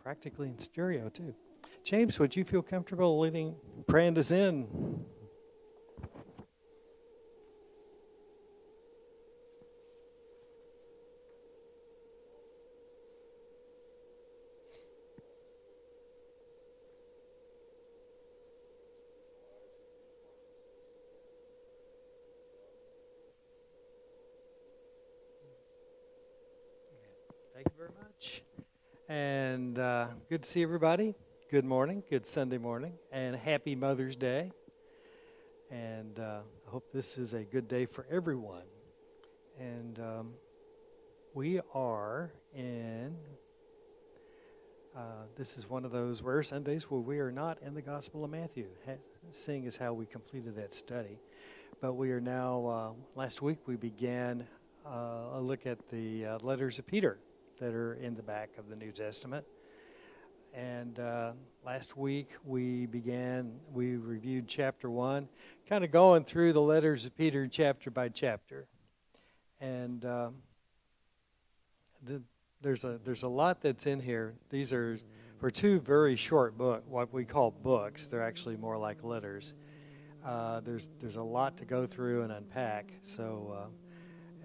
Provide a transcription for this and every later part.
practically in stereo too. James, would you feel comfortable leading, praying us in? Thank you very much. And good to see everybody. Good morning, good Sunday morning, and happy Mother's Day. And I hope this is a good day for everyone. And we are in, this is one of those rare Sundays where we are not in the Gospel of Matthew, seeing as how we completed that study. But we are now, last week we began a look at the letters of Peter that are in the back of the New Testament. And last week we reviewed chapter 1, kind of going through the letters of Peter chapter by chapter. And there's a lot that's in here. These are for two very short what we call books. They're actually more like letters. There's a lot to go through and unpack. So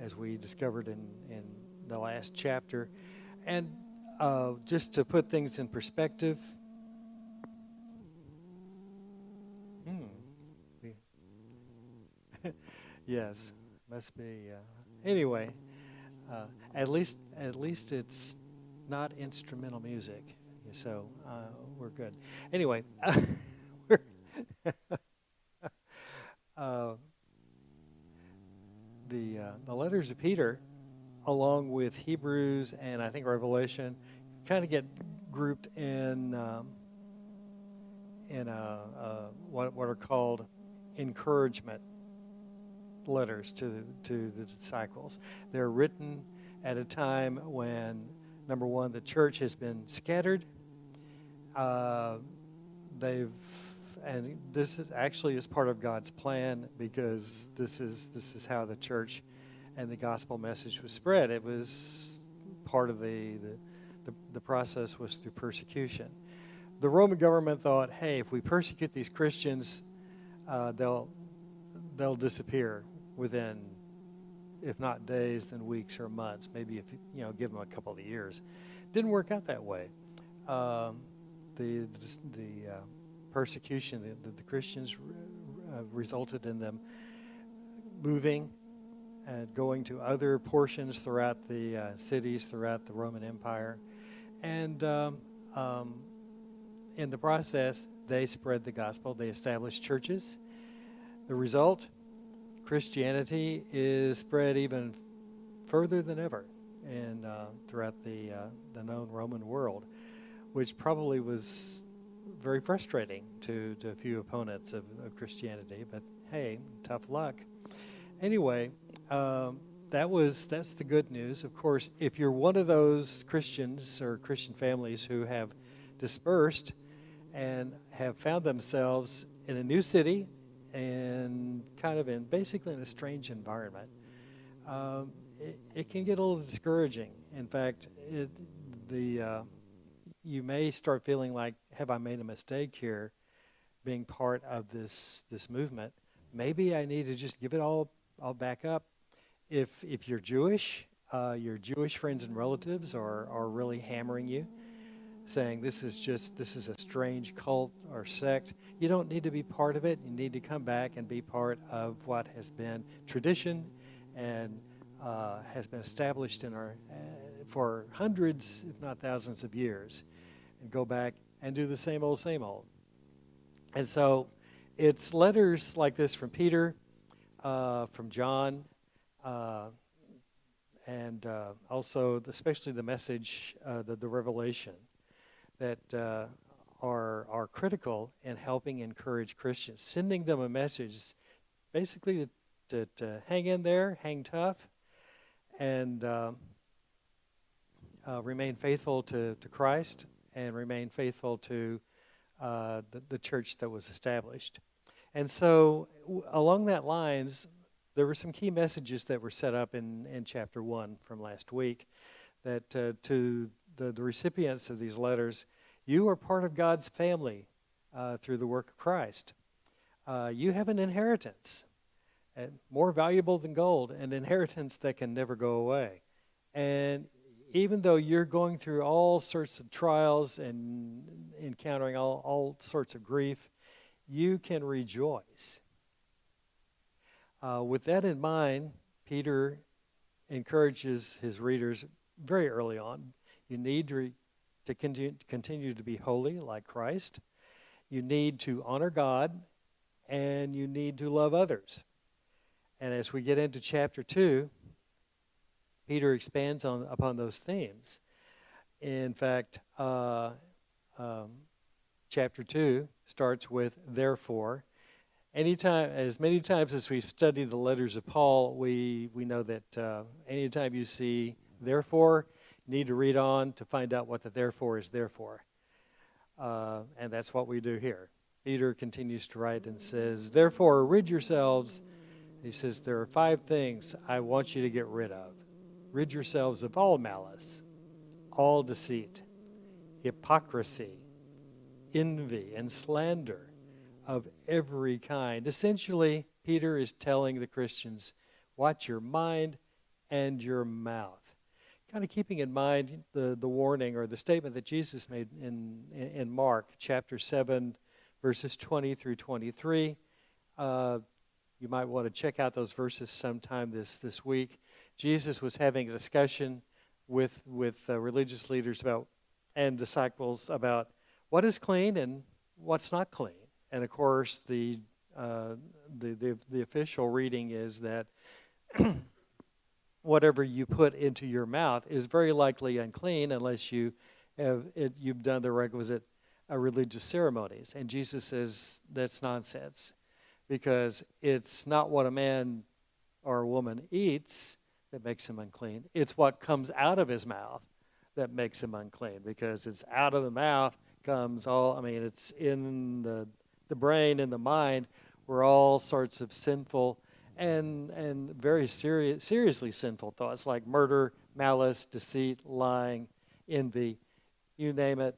as we discovered in the last chapter, and just to put things in perspective, yes, must be. Anyway, at least it's not instrumental music, so we're good. Anyway, the letters of Peter, along with Hebrews and I think Revelation, kind of get grouped in what are called encouragement letters to the disciples. They're written at a time when, number one, the church has been scattered. And this is actually is part of God's plan, because this is how the church and the gospel message was spread. It was part of the process was through persecution. The Roman government thought, hey, if we persecute these Christians, they'll disappear within, if not days, then weeks or months. Maybe if give them a couple of years. Didn't work out that way. The persecution the Christians resulted in them moving and going to other portions throughout the cities throughout the Roman Empire, and in the process they spread the gospel. They established churches. The result, Christianity is spread even further than ever and throughout the known Roman world, which probably was very frustrating to a few opponents of Christianity. But hey, tough luck. Anyway, that's the good news. Of course, if you're one of those Christians or Christian families who have dispersed and have found themselves in a new city and kind of basically in a strange environment, it can get a little discouraging. In fact, you may start feeling like, have I made a mistake here being part of this movement? Maybe I need to just give it all back up. If you're Jewish, your Jewish friends and relatives are really hammering you, saying this is a strange cult or sect. You don't need to be part of it. You need to come back and be part of what has been tradition and has been established in our for hundreds, if not thousands of years, and go back and do the same old, same old. And so it's letters like this from Peter, from John, and also especially the message, the Revelation, that are critical in helping encourage Christians, sending them a message basically to hang in there, hang tough, and remain faithful to Christ and remain faithful to the church that was established. And so along that lines, there were some key messages that were set up in chapter 1 from last week, that to the recipients of these letters, you are part of God's family through the work of Christ. You have an inheritance, more valuable than gold, an inheritance that can never go away. And even though you're going through all sorts of trials and encountering all sorts of grief, you can rejoice. With that in mind, Peter encourages his readers very early on. You need to continue to be holy like Christ. You need to honor God, and you need to love others. And as we get into chapter 2, Peter expands upon those themes. In fact, chapter 2 starts with therefore. As many times as we've studied the letters of Paul, we know that anytime you see therefore, you need to read on to find out what the therefore is there for. And that's what we do here. Peter continues to write and says, therefore, rid yourselves. He says, there are 5 things I want you to get rid of. Rid yourselves of all malice, all deceit, hypocrisy, envy, and slander of every kind. Essentially, Peter is telling the Christians, watch your mind and your mouth. Kind of keeping in mind the warning or the statement that Jesus made in Mark chapter 7, verses 20 through 23. You might want to check out those verses sometime this week. Jesus was having a discussion with religious leaders and disciples about what is clean and what's not clean. And of course, the official reading is that whatever you put into your mouth is very likely unclean unless you've done the requisite religious ceremonies. And Jesus says that's nonsense, because it's not what a man or a woman eats that makes him unclean. It's what comes out of his mouth that makes him unclean, because it's out of the mouth comes it's in the brain and the mind where all sorts of sinful and very seriously sinful thoughts like murder, malice, deceit, lying, envy, you name it,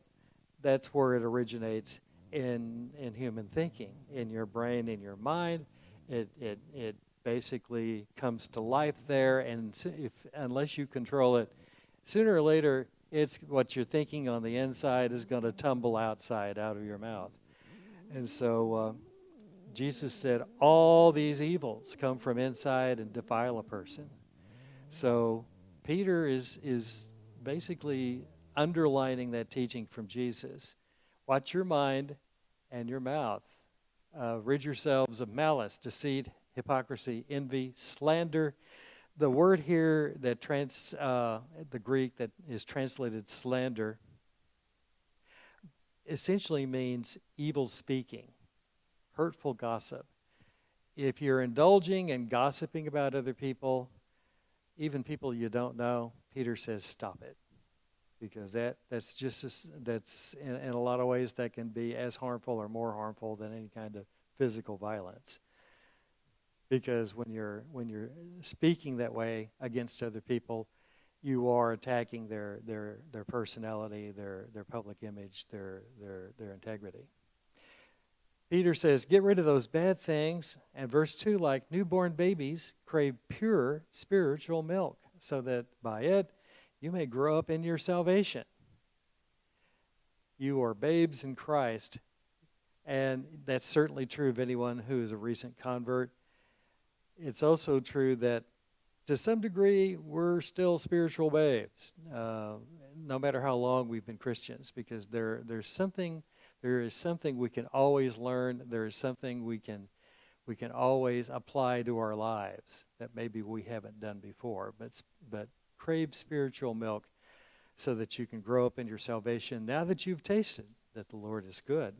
that's where it originates in human thinking, in your brain, in your mind. It basically comes to life there, and unless you control it, sooner or later, it's what you're thinking on the inside is going to tumble outside, out of your mouth. And so Jesus said all these evils come from inside and defile a person. So Peter is basically underlining that teaching from Jesus. Watch your mind and your mouth. Rid yourselves of malice, deceit, hypocrisy, envy, slander. The word here that the Greek that is translated slander essentially means evil speaking, hurtful gossip. If you're indulging and gossiping about other people, even people you don't know, Peter says stop it, because that's in a lot of ways that can be as harmful or more harmful than any kind of physical violence. Because when you're speaking that way against other people, you are attacking their personality, their public image, their integrity. Peter says, get rid of those bad things. And verse 2, like newborn babies, crave pure spiritual milk, so that by it you may grow up in your salvation. You are babes in Christ. And that's certainly true of anyone who is a recent convert. It's also true that to some degree we're still spiritual babes, no matter how long we've been Christians, because there is something we can always learn. There is something we can always apply to our lives that maybe we haven't done before. But crave spiritual milk so that you can grow up in your salvation now that you've tasted that the Lord is good.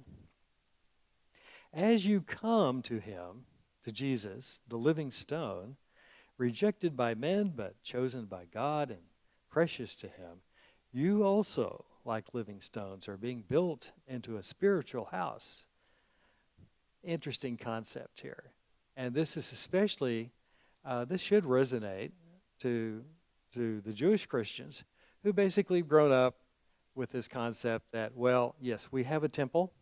As you come to him, to Jesus, the living stone, rejected by men but chosen by God and precious to him, you also, like living stones, are being built into a spiritual house. Interesting concept here. And this is especially, this should resonate to the Jewish Christians who basically grown up with this concept that, well, yes, we have a temple,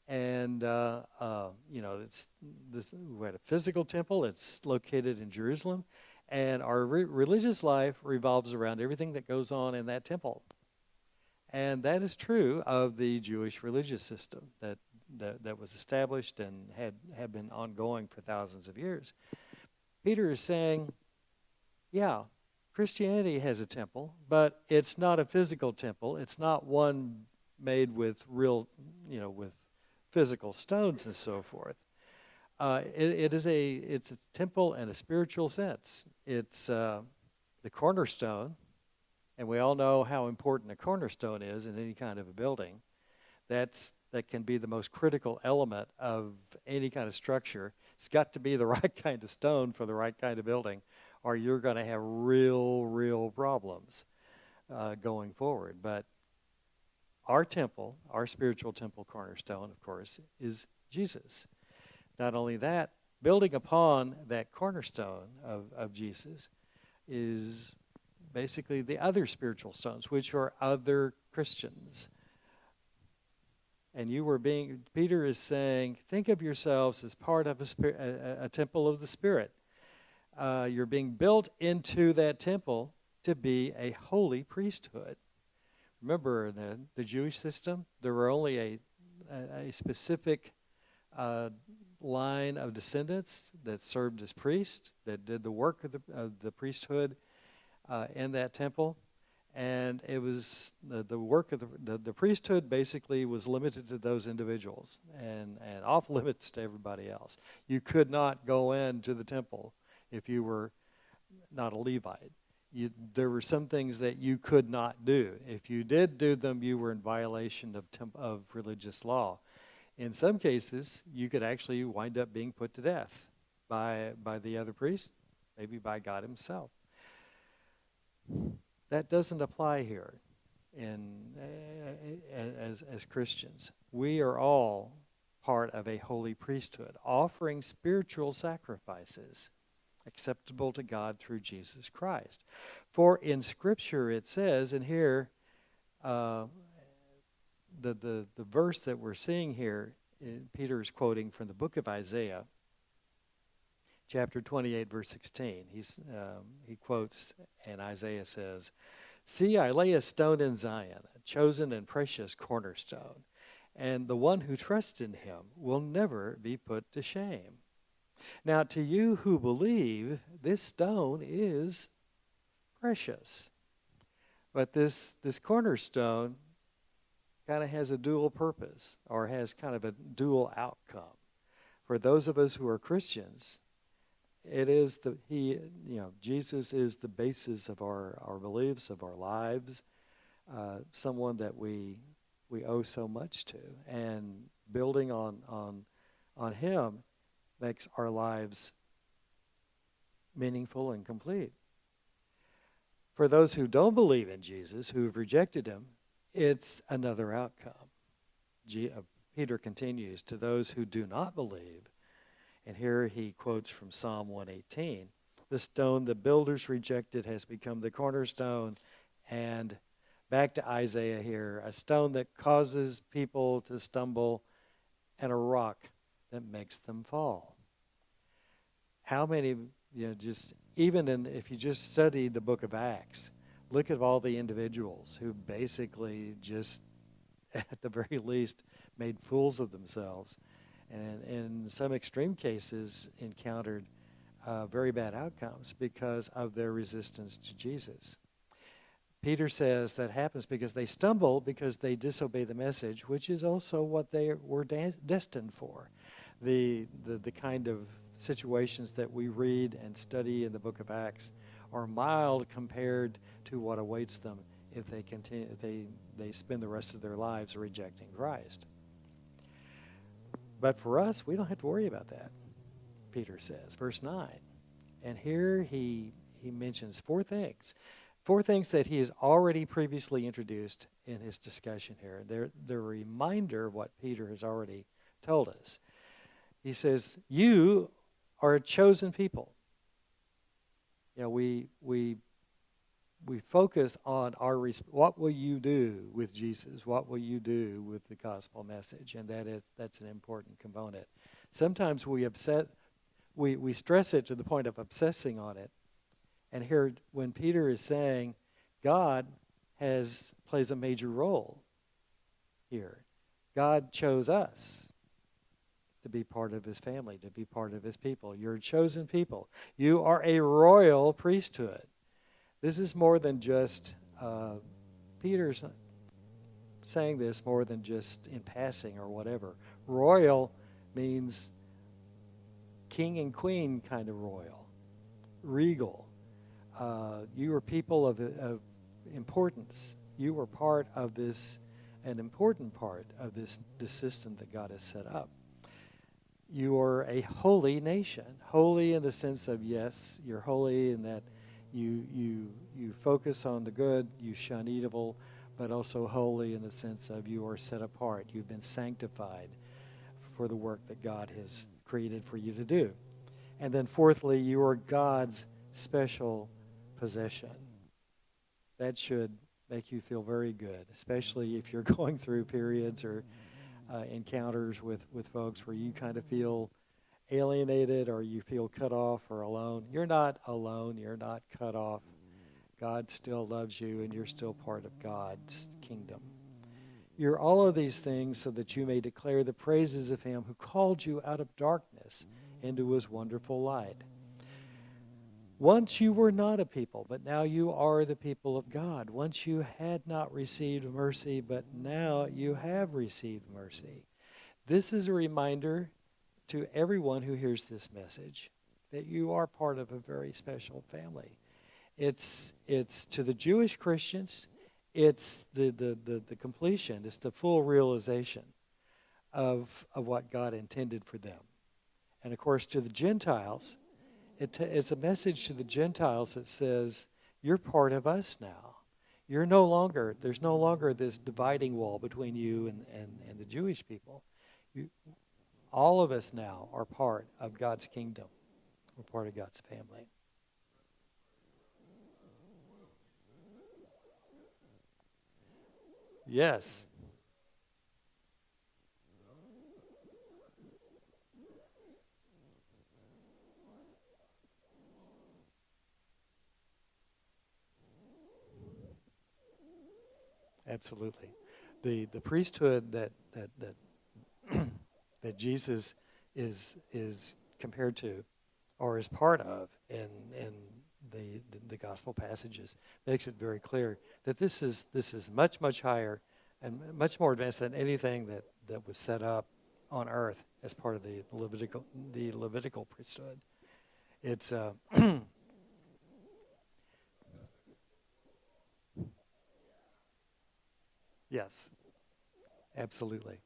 and it's this. We had a physical temple. It's located in Jerusalem, and our religious life revolves around everything that goes on in that temple. And that is true of the Jewish religious system that was established and had been ongoing for thousands of years. Peter is saying, yeah, Christianity has a temple, but it's not a physical temple. It's not one made with real, with physical stones and so forth. It's a temple in a spiritual sense. It's the cornerstone, and we all know how important a cornerstone is in any kind of a building. That can be the most critical element of any kind of structure. It's got to be the right kind of stone for the right kind of building, or you're going to have real problems going forward. But our temple, our spiritual temple cornerstone, of course, is Jesus. Not only that, building upon that cornerstone of Jesus is basically the other spiritual stones, which are other Christians. And Peter is saying, think of yourselves as part of a temple of the Spirit. You're being built into that temple to be a holy priesthood. Remember, in the Jewish system, there were only a specific line of descendants that served as priests, that did the work of the priesthood in that temple. And it was the work of the priesthood basically was limited to those individuals and off limits to everybody else. You could not go into the temple if you were not a Levite. There were some things that you could not do. If you did do them, you were in violation of religious law. In some cases, you could actually wind up being put to death by the other priest, maybe by God himself. That doesn't apply here as Christians. We are all part of a holy priesthood, offering spiritual sacrifices acceptable to God through Jesus Christ. For in Scripture it says, and here the verse that we're seeing here, Peter is quoting from the book of Isaiah, chapter 28, verse 16. He quotes, and Isaiah says, "See, I lay a stone in Zion, a chosen and precious cornerstone, and the one who trusts in him will never be put to shame. Now, to you who believe, this stone is precious." But this cornerstone kind of has a dual purpose, or has kind of a dual outcome. For those of us who are Christians, Jesus is the basis of our beliefs, of our lives, someone that we owe so much to, and building on him makes our lives meaningful and complete. For those who don't believe in Jesus, who have rejected him, it's another outcome. Peter continues, to those who do not believe, and here he quotes from Psalm 118, "The stone the builders rejected has become the cornerstone," and back to Isaiah here, "a stone that causes people to stumble, and a rock that makes them fall." How many, if you just study the book of Acts, look at all the individuals who basically just, at the very least, made fools of themselves, and in some extreme cases encountered very bad outcomes because of their resistance to Jesus. Peter says that happens because they stumble because they disobey the message, which is also what they were destined for. The kind of situations that we read and study in the book of Acts are mild compared to what awaits them if they spend the rest of their lives rejecting Christ. But for us, we don't have to worry about that, Peter says, verse 9. And here he mentions four things that he has already previously introduced in his discussion here. They're a reminder of what Peter has already told us. He says, you are a chosen people. We we focus on what will you do with Jesus? What will you do with the gospel message? And that's an important component. Sometimes we stress it to the point of obsessing on it. And here, when Peter is saying God plays a major role here, God chose us to be part of his family, to be part of his people. You're a chosen people. You are a royal priesthood. This is more than just, Peter's saying this more than just in passing or whatever. Royal means king and queen kind of royal, regal. You are people of importance. You are part of this, an important part of this system that God has set up. You are a holy nation. Holy in the sense of, yes, you're holy in that you focus on the good, you shun evil, but also holy in the sense of you are set apart. You've been sanctified for the work that God has created for you to do. And then fourthly, you are God's special possession. That should make you feel very good, especially if you're going through periods or encounters with folks where you kind of feel alienated or you feel cut off or alone. You're not alone. You're not cut off. God still loves you, and you're still part of God's kingdom. You're all of these things so that you may declare the praises of him who called you out of darkness into his wonderful light. Once you were not a people, but now you are the people of God. Once you had not received mercy, but now you have received mercy. This is a reminder to everyone who hears this message that you are part of a very special family. It's to the Jewish Christians, it's the completion, it's the full realization of what God intended for them. And of course, to the Gentiles, it's a message to the Gentiles that says, you're part of us now. There's no longer this dividing wall between you and the Jewish people. All of us now are part of God's kingdom. We're part of God's family. Yes. Absolutely. The priesthood that that Jesus is compared to or is part of in the gospel passages makes it very clear that this is much higher and much more advanced than anything that was set up on earth as part of the Levitical priesthood. It's yes, absolutely.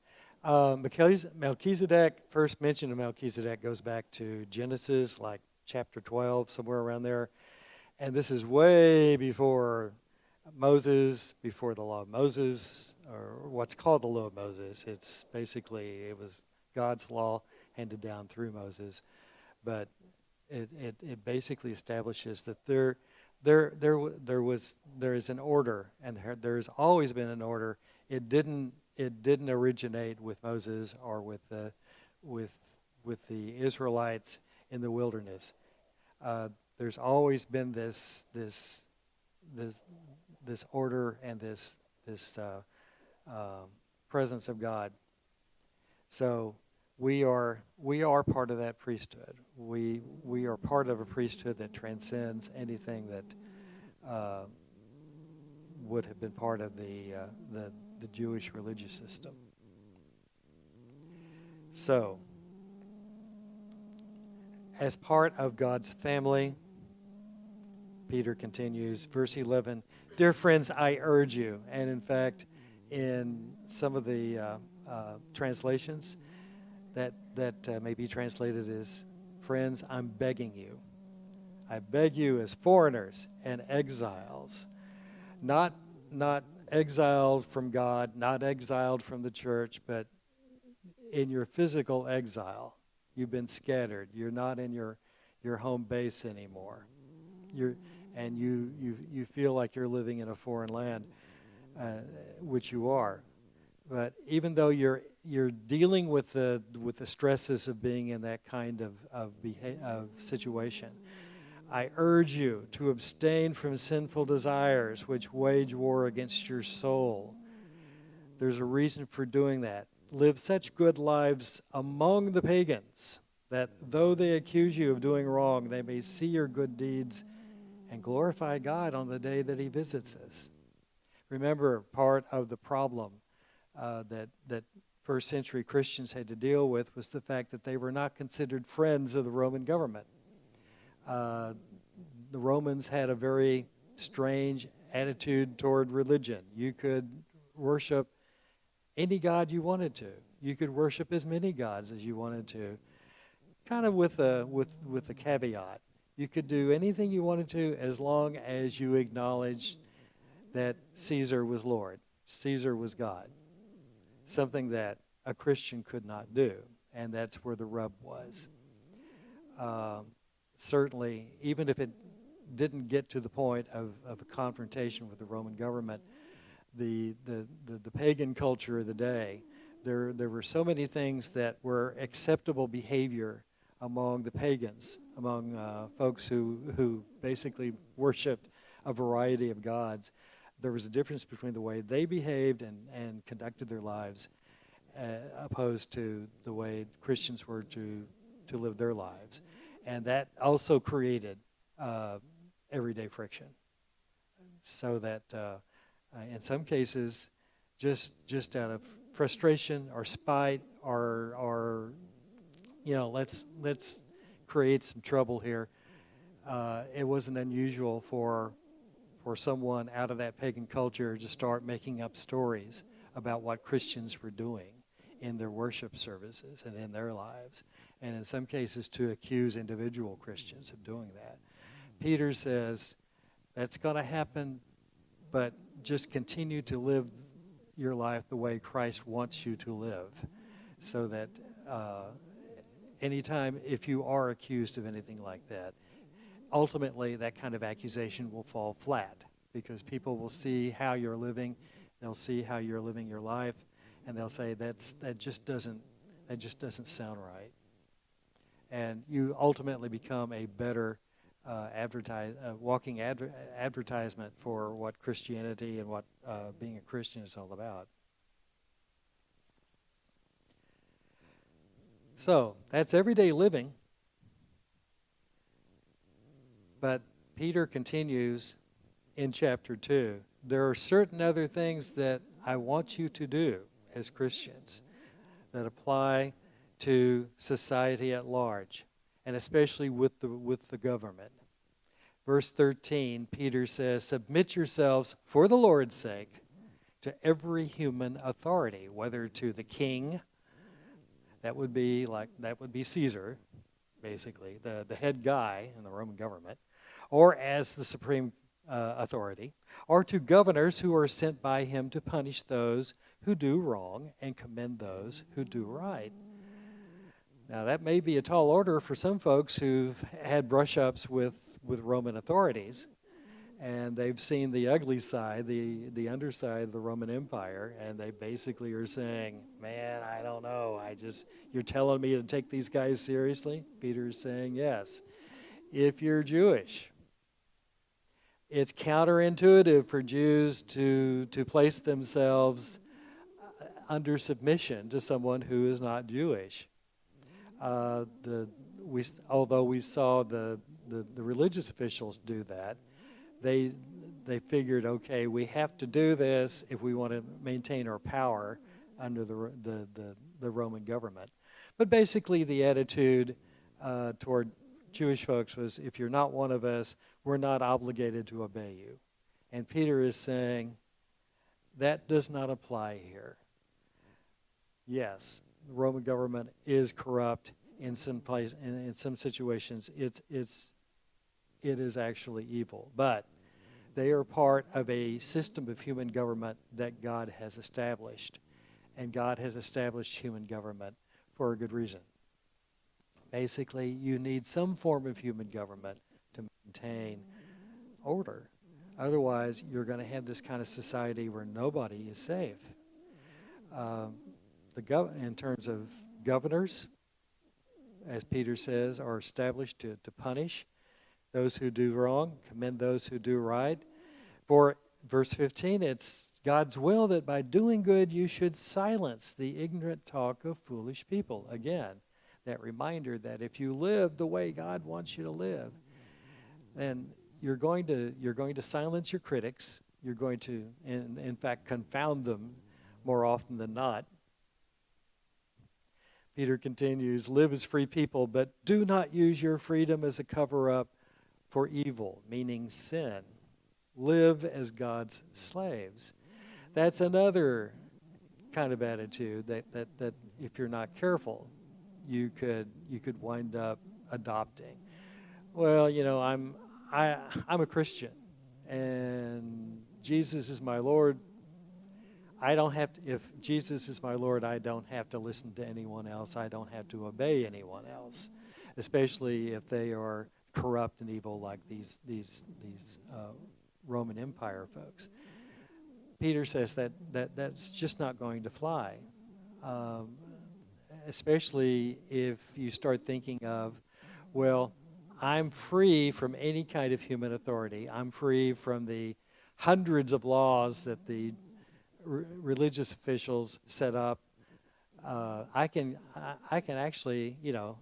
Melchizedek, first mention of Melchizedek goes back to Genesis, like chapter 12, somewhere around there. And this is way before Moses, before the law of Moses, or what's called the law of Moses. It was God's law handed down through Moses. But it basically establishes that there is an order, and there's always been an order. It didn't originate with Moses or with the Israelites in the wilderness. There's always been this order and this presence of God. So we are part of that priesthood. We are part of a priesthood that transcends anything that would have been part of the Jewish religious system. So, as part of God's family, Peter continues, verse 11, "Dear friends, I urge you," and in fact, in some of the translations, that may be translated as, "Friends, I'm begging you. I beg you as foreigners and exiles," not exiled from God, not exiled from the church, but in your physical exile. You've been scattered. You're not in your home base anymore. and you feel like you're living in a foreign land, which you are. But even though you're dealing with the stresses of being in that kind of situation, I urge you to abstain from sinful desires which wage war against your soul. There's a reason for doing that. Live such good lives among the pagans that though they accuse you of doing wrong, they may see your good deeds and glorify God on the day that he visits us. Remember, part of the problem that first century Christians had to deal with was the fact that they were not considered friends of the Roman government. The Romans had a very strange attitude toward religion. You could worship any god you wanted to. You could worship as many gods as you wanted to, kind of with a caveat. You could do anything you wanted to as long as you acknowledged that Caesar was Lord, Caesar was God, something that a Christian could not do, and that's where the rub was. Certainly, even if it didn't get to the point of a confrontation with the Roman government, the pagan culture of the day, there were so many things that were acceptable behavior among the pagans, among folks who basically worshipped a variety of gods. There was a difference between the way they behaved and conducted their lives opposed to the way Christians were to live their lives. And that also created everyday friction. So that in some cases, just out of frustration or spite or let's create some trouble here. It wasn't unusual for someone out of that pagan culture to start making up stories about what Christians were doing in their worship services and in their lives, and in some cases to accuse individual Christians of doing that. Peter says that's going to happen, but just continue to live your life the way Christ wants you to live, so that anytime if you are accused of anything like that, ultimately that kind of accusation will fall flat, because people will see how you're living, they'll see how you're living your life, and they'll say that just doesn't sound right. And you ultimately become a better walking advertisement for what Christianity and what being a Christian is all about. So that's everyday living. But Peter continues in chapter 2. There are certain other things that I want you to do as Christians that apply to society at large, and especially with the government. Verse 13, Peter says, "Submit yourselves for the Lord's sake to every human authority, whether to the king," that would be Caesar, basically, the head guy in the Roman government, or as the supreme authority, or to governors who are sent by him to punish those who do wrong and commend those who do right. Now, that may be a tall order for some folks who've had brush-ups with Roman authorities, and they've seen the ugly side, the underside of the Roman Empire, and they basically are saying, man, I don't know, you're telling me to take these guys seriously? Peter's saying, yes. If you're Jewish, it's counterintuitive for Jews to place themselves under submission to someone who is not Jewish. Although we saw the religious officials do that, they figured, okay, we have to do this if we want to maintain our power under the Roman government. But basically, the attitude toward Jewish folks was, if you're not one of us, we're not obligated to obey you. And Peter is saying that does not apply here. Yes, the Roman government is corrupt in some place, in some situations. It is actually evil, but they are part of a system of human government that God has established, and God has established human government for a good reason. Basically, you need some form of human government to maintain order. Otherwise, you're going to have this kind of society where nobody is safe. In terms of governors, as Peter says, are established to punish those who do wrong, commend those who do right. For verse 15, it's God's will that by doing good you should silence the ignorant talk of foolish people. Again, that reminder that if you live the way God wants you to live, then you're going to silence your critics. You're going to, in fact, confound them more often than not. Peter continues, live as free people, but do not use your freedom as a cover-up for evil, meaning sin. Live as God's slaves. That's another kind of attitude that if you're not careful, you could wind up adopting. Well, I'm a Christian, and Jesus is my Lord. I don't have to, if Jesus is my Lord, I don't have to listen to anyone else. I don't have to obey anyone else, especially if they are corrupt and evil like these Roman Empire folks. Peter says that's just not going to fly, especially if you start thinking of, well, I'm free from any kind of human authority. I'm free from the hundreds of laws that the religious officials set up. I can actually,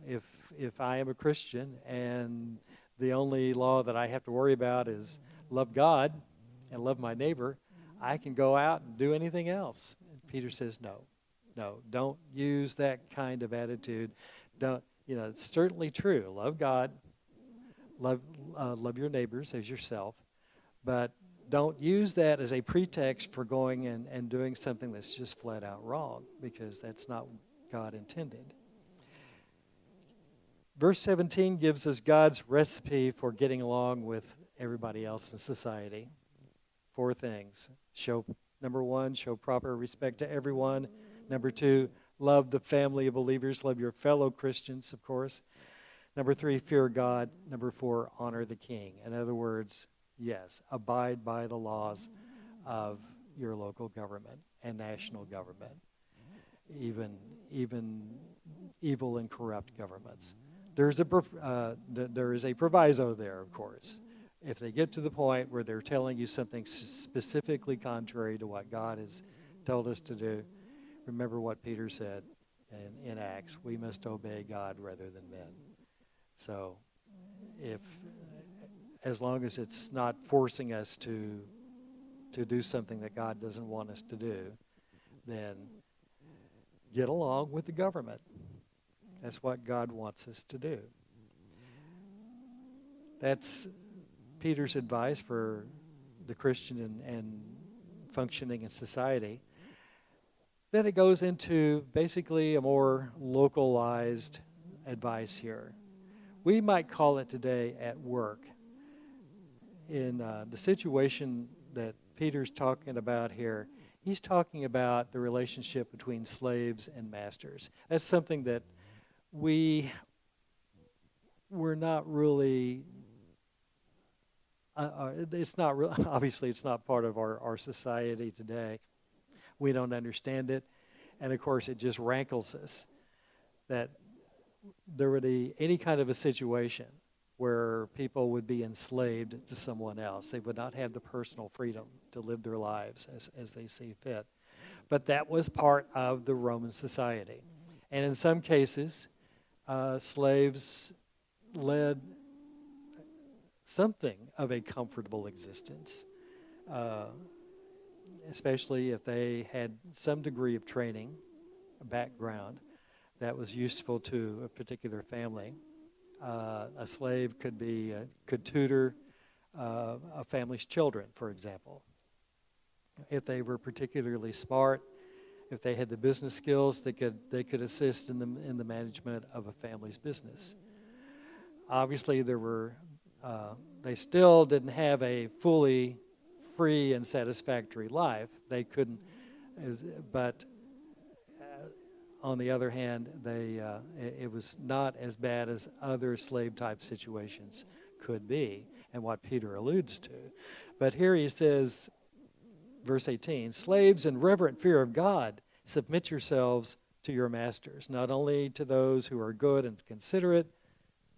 if I am a Christian and the only law that I have to worry about is love God and love my neighbor, I can go out and do anything else. And Peter says, no, don't use that kind of attitude. Don't, it's certainly true. Love God, love your neighbors as yourself, but don't use that as a pretext for going and doing something that's just flat out wrong, because that's not what God intended. Verse 17 gives us God's recipe for getting along with everybody else in society. 4 things. Number 1, show proper respect to everyone. Number 2, love the family of believers. Love your fellow Christians, of course. Number 3, fear God. Number 4, honor the king. In other words, yes, abide by the laws of your local government and national government, even evil and corrupt governments. There is a proviso there, of course. If they get to the point where they're telling you something specifically contrary to what God has told us to do, remember what Peter said in Acts: we must obey God rather than men. So, as long as it's not forcing us to do something that God doesn't want us to do, then get along with the government. That's what God wants us to do. That's Peter's advice for the Christian and functioning in society. Then it goes into basically a more localized advice here. We might call it today at work. In the situation that Peter's talking about here, he's talking about the relationship between slaves and masters. That's something that we're not really, it's not real, obviously it's not part of our society today. We don't understand it, and of course it just rankles us that there would be any kind of a situation where people would be enslaved to someone else. They would not have the personal freedom to live their lives as they see fit. But that was part of the Roman society. And in some cases, slaves led something of a comfortable existence, especially if they had some degree of training, a background that was useful to a particular family. A slave could tutor a family's children, for example. If they were particularly smart, if they had the business skills, they could assist in the management of a family's business. Obviously, they still didn't have a fully free and satisfactory life. They couldn't, but on the other hand, it was not as bad as other slave-type situations could be. and what Peter alludes to. But here he says, verse 18, slaves in reverent fear of God, submit yourselves to your masters, not only to those who are good and considerate,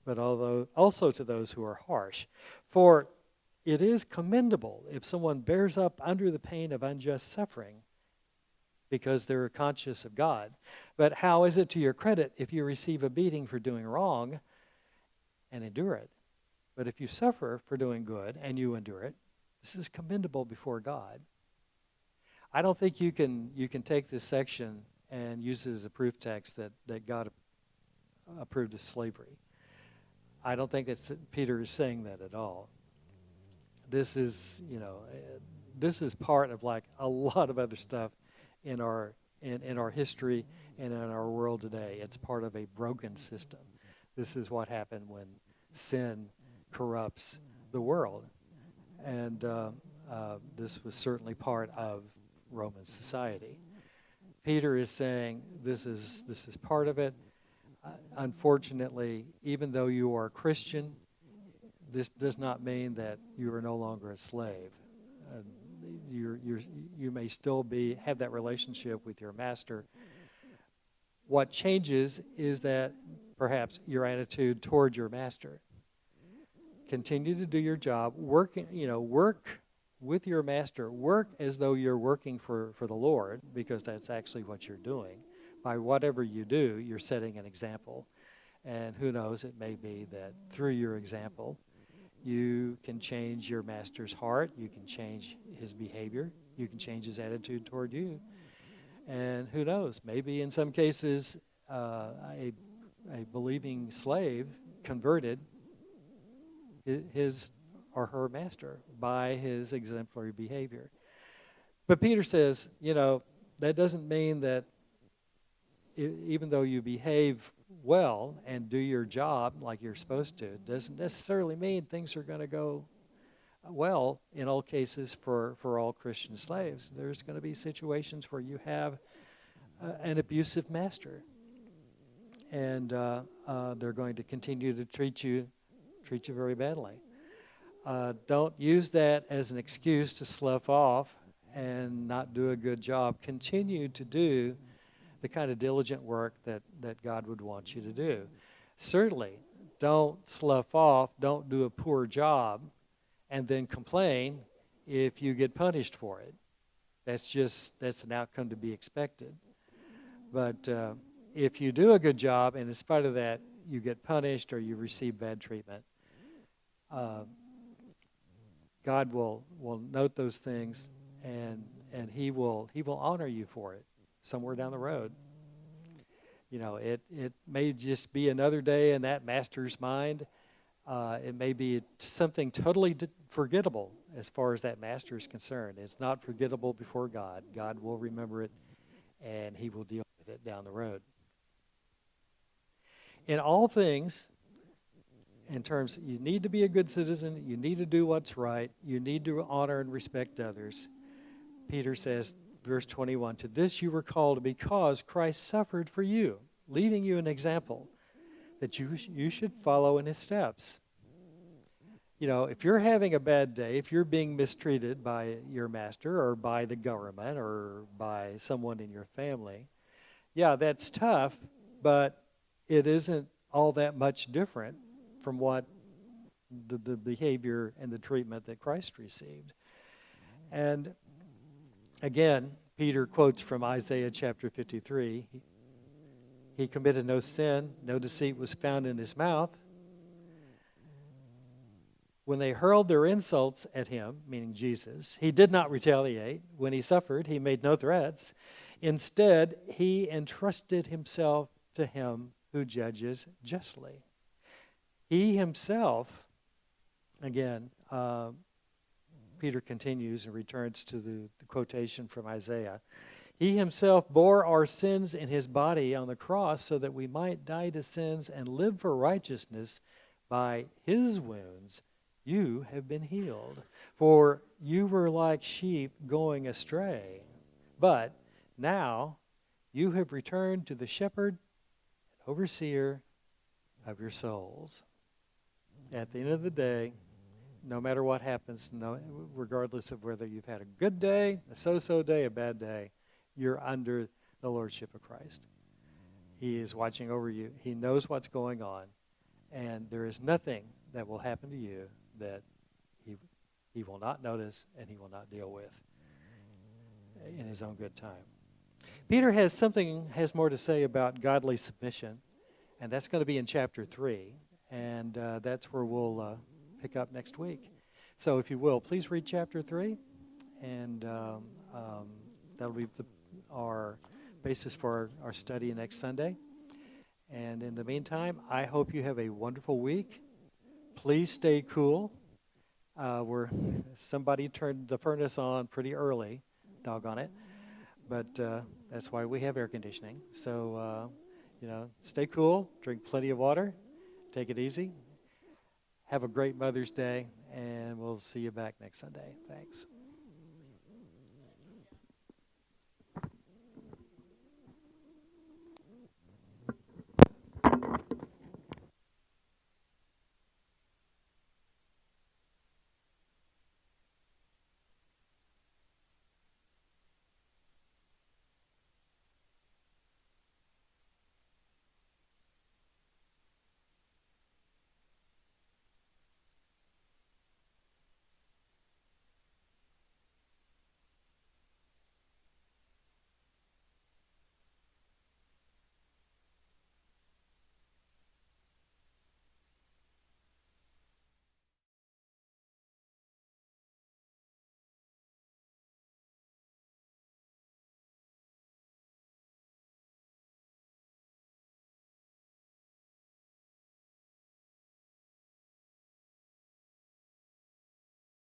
but also to those who are harsh. For it is commendable if someone bears up under the pain of unjust suffering because they're conscious of God. But how is it to your credit if you receive a beating for doing wrong and endure it? But if you suffer for doing good and you endure it, this is commendable before God. I don't think you can take this section and use it as a proof text that God approved of slavery. I don't think Peter is saying that at all. This is, this is part of like a lot of other stuff in our history and in our world today. It's part of a broken system. This is what happened when sin corrupts the world, and this was certainly part of Roman society. Peter is saying this is part of it. Unfortunately, even though you are a Christian, this does not mean that you are no longer a slave. You may still have that relationship with your master. What changes is that perhaps your attitude toward your master. Continue to do your job. Work with your master. Work as though you're working for the Lord, because that's actually what you're doing. By whatever you do, you're setting an example. And who knows, it may be that through your example, you can change your master's heart, you can change his behavior, you can change his attitude toward you. And who knows, maybe in some cases, a believing slave converted his or her master by his exemplary behavior. But Peter says, that doesn't mean that even though you behave well and do your job like you're supposed to, it doesn't necessarily mean things are going to go well in all cases for all Christian slaves. There's going to be situations where you have an abusive master, and they're going to continue to treat you very badly. Don't use that as an excuse to slough off and not do a good job. Continue to do the kind of diligent work that God would want you to do. Certainly, don't slough off, don't do a poor job, and then complain if you get punished for it. That's an outcome to be expected. But if you do a good job, and in spite of that, you get punished or you receive bad treatment, God will note those things, and He will honor you for it somewhere down the road. It may just be another day in that master's mind. It may be something totally forgettable as far as that master is concerned. It's not forgettable before God. God will remember it, and He will deal with it down the road. In all things, in terms, you need to be a good citizen, you need to do what's right, you need to honor and respect others. Peter says, verse 21, to this you were called because Christ suffered for you, leaving you an example that you should follow in His steps. If you're having a bad day, if you're being mistreated by your master or by the government or by someone in your family, yeah, that's tough, but it isn't all that much different from what the behavior and the treatment that Christ received. And again, Peter quotes from Isaiah chapter 53. He committed no sin, no deceit was found in his mouth. When they hurled their insults at him, meaning Jesus, he did not retaliate. When he suffered, he made no threats. Instead, he entrusted himself to Him who judges justly. He himself, again, Peter continues and returns to the quotation from Isaiah. He himself bore our sins in his body on the cross so that we might die to sins and live for righteousness. By his wounds you have been healed. For you were like sheep going astray, but now you have returned to the shepherd and overseer of your souls. At the end of the day, no matter what happens, regardless of whether you've had a good day, a so-so day, a bad day, you're under the lordship of Christ. He is watching over you. He knows what's going on, and there is nothing that will happen to you that he will not notice and he will not deal with in his own good time. Peter has more to say about godly submission, and that's going to be in chapter 3, and that's where we'll pick up next week. So if you will, please read chapter 3, and that'll be our basis for our study next Sunday. And in the meantime, I hope you have a wonderful week. Please stay cool. Somebody turned the furnace on pretty early, doggone it. But that's why we have air conditioning. So, stay cool, drink plenty of water, take it easy. Have a great Mother's Day, and we'll see you back next Sunday. Thanks.